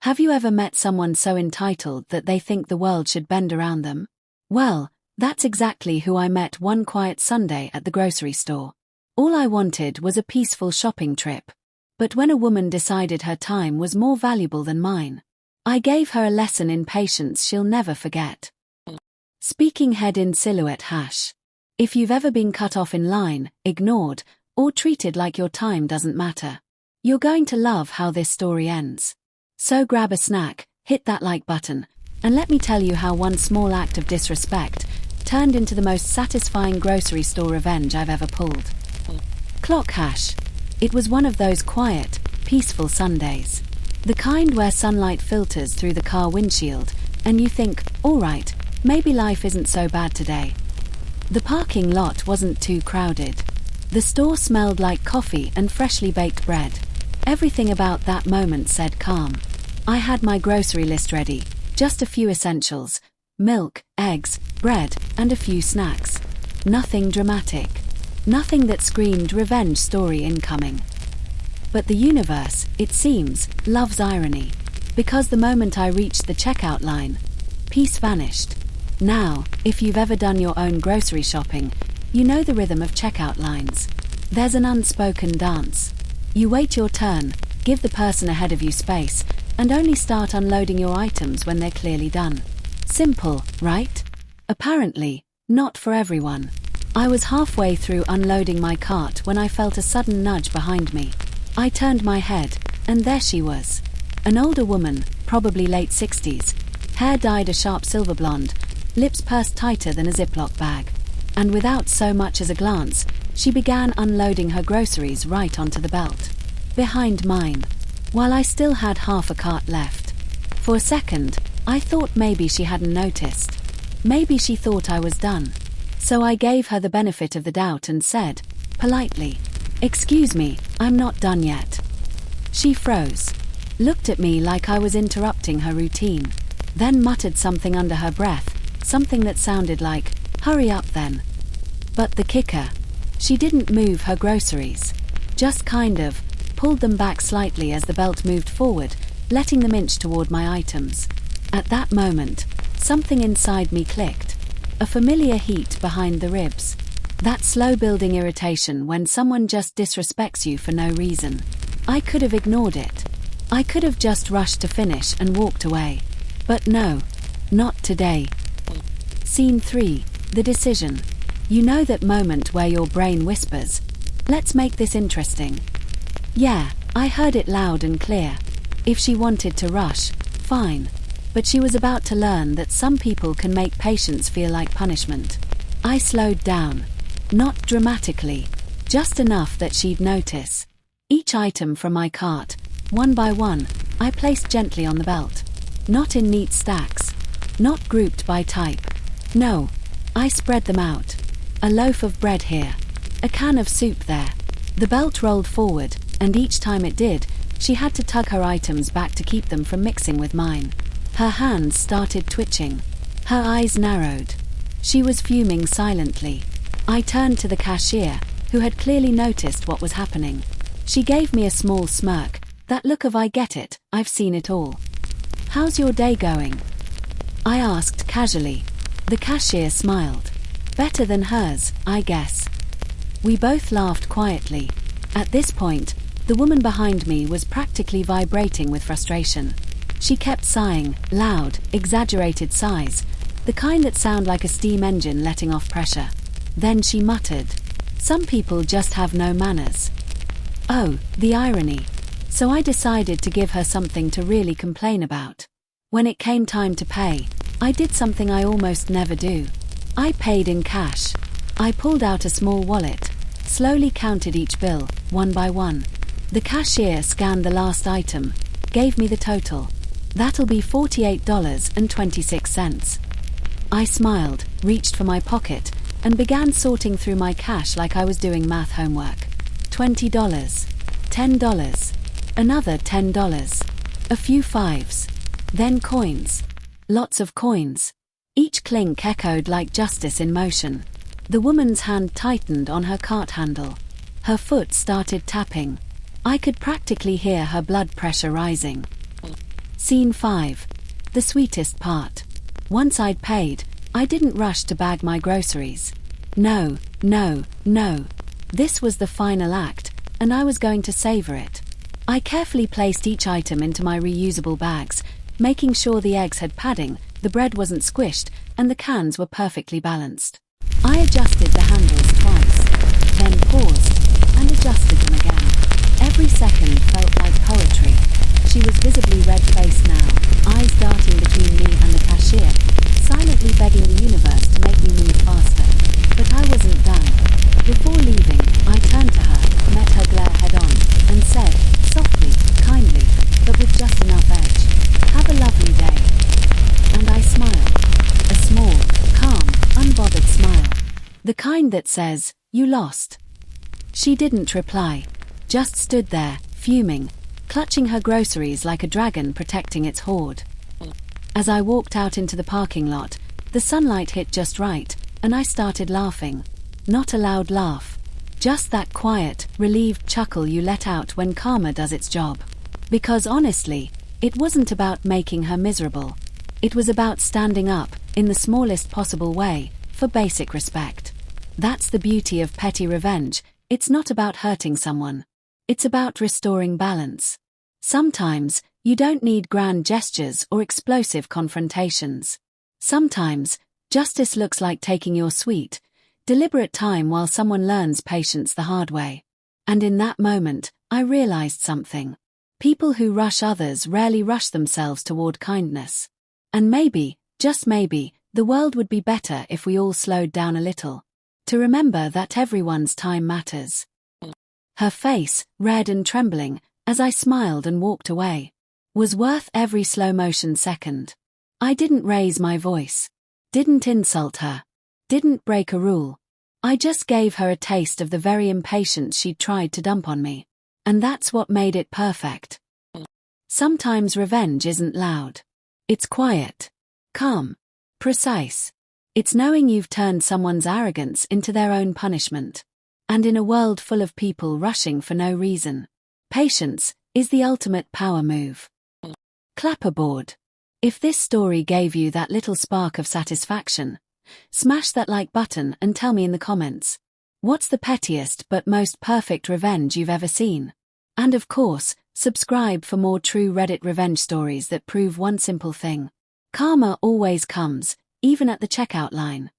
Have you ever met someone so entitled that they think the world should bend around them? Well, that's exactly who I met one quiet Sunday at the grocery store. All I wanted was a peaceful shopping trip. But when a woman decided her time was more valuable than mine, I gave her a lesson in patience she'll never forget. Speaking head in silhouette hash. If you've ever been cut off in line, ignored, or treated like your time doesn't matter, you're going to love how this story ends. So grab a snack, hit that like button, and let me tell you how one small act of disrespect turned into the most satisfying grocery store revenge I've ever pulled. Clock hash. It was one of those quiet, peaceful Sundays. The kind where sunlight filters through the car windshield, and you think, alright, maybe life isn't so bad today. The parking lot wasn't too crowded. The store smelled like coffee and freshly baked bread. Everything about that moment said calm. I had my grocery list ready, just a few essentials: milk, eggs, bread, and a few snacks. Nothing dramatic. Nothing that screamed revenge story incoming. But the universe, it seems, loves irony. Because the moment I reached the checkout line, peace vanished. Now, if you've ever done your own grocery shopping, you know the rhythm of checkout lines. There's an unspoken dance. You wait your turn, give the person ahead of you space, and only start unloading your items when they're clearly done. Simple, right? Apparently, not for everyone. I was halfway through unloading my cart when I felt a sudden nudge behind me. I turned my head, and there she was. An older woman, probably late 60s, hair dyed a sharp silver blonde, lips pursed tighter than a Ziploc bag. And without so much as a glance, she began unloading her groceries right onto the belt, behind mine, while I still had half a cart left. For a second, I thought maybe she hadn't noticed. Maybe she thought I was done. So I gave her the benefit of the doubt and said, politely, "Excuse me, I'm not done yet." She froze, looked at me like I was interrupting her routine, then muttered something under her breath, something that sounded like, "Hurry up then." But the kicker, she didn't move her groceries, just kind of pulled them back slightly as the belt moved forward, letting them inch toward my items. At that moment, something inside me clicked. A familiar heat behind the ribs. That slow-building irritation when someone just disrespects you for no reason. I could have ignored it. I could have just rushed to finish and walked away. But no, not today. Scene 3, the decision. You know that moment where your brain whispers, "Let's make this interesting." Yeah, I heard it loud and clear. If she wanted to rush, fine. But she was about to learn that some people can make patience feel like punishment. I slowed down. Not dramatically, just enough that she'd notice. Each item from my cart, one by one, I placed gently on the belt. Not in neat stacks. Not grouped by type. No, I spread them out. A loaf of bread here. A can of soup there. The belt rolled forward, and each time it did, she had to tug her items back to keep them from mixing with mine. Her hands started twitching. Her eyes narrowed. She was fuming silently. I turned to the cashier, who had clearly noticed what was happening. She gave me a small smirk, that look of "I get it, I've seen it all." "How's your day going?" I asked casually. The cashier smiled. "Better than hers, I guess." We both laughed quietly. At this point, the woman behind me was practically vibrating with frustration. She kept sighing, loud, exaggerated sighs, the kind that sound like a steam engine letting off pressure. Then she muttered, "Some people just have no manners." Oh, the irony. So I decided to give her something to really complain about. When it came time to pay, I did something I almost never do. I paid in cash. I pulled out a small wallet, slowly counted each bill, one by one. The cashier scanned the last item, gave me the total. "That'll be $48.26. I smiled, reached for my pocket, and began sorting through my cash like I was doing math homework. $20, $10, another $10, a few fives, then coins. Lots of coins. Each clink echoed like justice in motion. The woman's hand tightened on her cart handle. Her foot started tapping. I could practically hear her blood pressure rising. Scene 5. The sweetest part. Once I'd paid, I didn't rush to bag my groceries. No, no, no. This was the final act, and I was going to savor it. I carefully placed each item into my reusable bags, making sure the eggs had padding, the bread wasn't squished, and the cans were perfectly balanced. I adjusted the handles twice, then paused, and adjusted them again. Every second felt like poetry. She was visibly red-faced now, eyes darting between me and the cashier, silently begging the universe to make me move faster. But I wasn't done. Before leaving, I turned to her, met her glare head-on, and said, softly, kindly, but with just enough edge, "Have a lovely day." And I smiled. A small, calm, unbothered smile. The kind that says, "You lost." She didn't reply, just stood there, fuming, clutching her groceries like a dragon protecting its hoard. As I walked out into the parking lot, the sunlight hit just right, and I started laughing. Not a loud laugh. Just that quiet, relieved chuckle you let out when karma does its job. Because honestly, it wasn't about making her miserable. It was about standing up, in the smallest possible way, for basic respect. That's the beauty of petty revenge. It's not about hurting someone. It's about restoring balance. Sometimes, you don't need grand gestures or explosive confrontations. Sometimes, justice looks like taking your sweet, deliberate time while someone learns patience the hard way. And in that moment, I realized something. People who rush others rarely rush themselves toward kindness. And maybe, just maybe, the world would be better if we all slowed down a little. To remember that everyone's time matters. Her face, red and trembling, as I smiled and walked away, was worth every slow-motion second. I didn't raise my voice. Didn't insult her. Didn't break a rule. I just gave her a taste of the very impatience she'd tried to dump on me. And that's what made it perfect. Sometimes revenge isn't loud. It's quiet, calm, precise. It's knowing you've turned someone's arrogance into their own punishment. And in a world full of people rushing for no reason, patience is the ultimate power move. Clapperboard. If this story gave you that little spark of satisfaction, smash that like button and tell me in the comments. What's the pettiest but most perfect revenge you've ever seen? And of course, subscribe for more true Reddit revenge stories that prove one simple thing. Karma always comes, even at the checkout line.